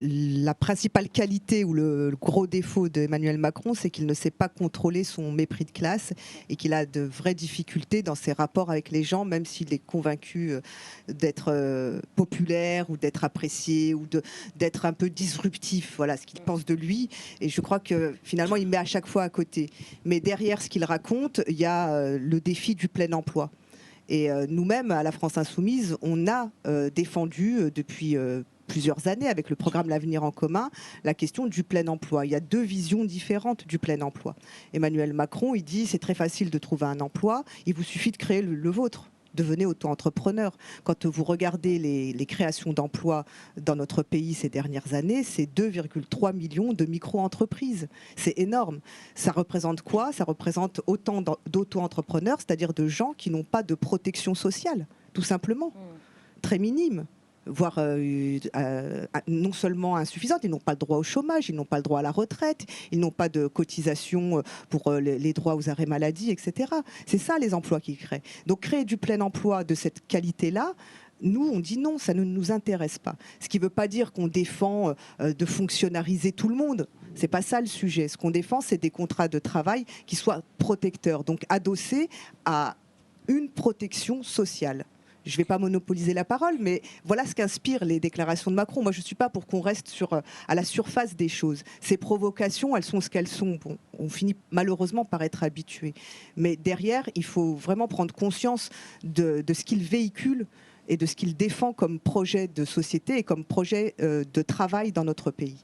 La principale qualité ou le gros défaut d'Emmanuel Macron, c'est qu'il ne sait pas contrôler son mépris de classe et qu'il a de vraies difficultés dans ses rapports avec les gens, même s'il est convaincu d'être populaire ou d'être apprécié ou d'être un peu disruptif. Voilà ce qu'il pense de lui. Et je crois que finalement, il met à chaque fois à côté. Mais derrière ce qu'il raconte, il y a le défi du plein emploi. Et nous-mêmes, à la France Insoumise, on a défendu depuis plusieurs années, avec le programme L'Avenir en commun, la question du plein emploi. Il y a deux visions différentes du plein emploi. Emmanuel Macron, il dit c'est très facile de trouver un emploi, il vous suffit de créer le vôtre. Devenez auto-entrepreneur. Quand vous regardez les créations d'emplois dans notre pays ces dernières années, c'est 2,3 millions de micro-entreprises. C'est énorme. Ça représente quoi? Ça représente autant d'auto-entrepreneurs, c'est-à-dire de gens qui n'ont pas de protection sociale, tout simplement, très minime, voire non seulement insuffisante, ils n'ont pas le droit au chômage, ils n'ont pas le droit à la retraite, ils n'ont pas de cotisation pour les droits aux arrêts maladie, etc. C'est ça les emplois qu'ils créent. Donc créer du plein emploi de cette qualité-là, nous, on dit non, ça ne nous intéresse pas. Ce qui ne veut pas dire qu'on défend de fonctionnariser tout le monde. C'est pas ça le sujet. Ce qu'on défend, c'est des contrats de travail qui soient protecteurs, donc adossés à une protection sociale. Je ne vais pas monopoliser la parole, mais voilà ce qu'inspirent les déclarations de Macron. Moi, je ne suis pas pour qu'on reste à la surface des choses. Ces provocations, elles sont ce qu'elles sont. Bon, on finit malheureusement par être habitué. Mais derrière, il faut vraiment prendre conscience de ce qu'il véhicule et de ce qu'il défend comme projet de société et comme projet de travail dans notre pays.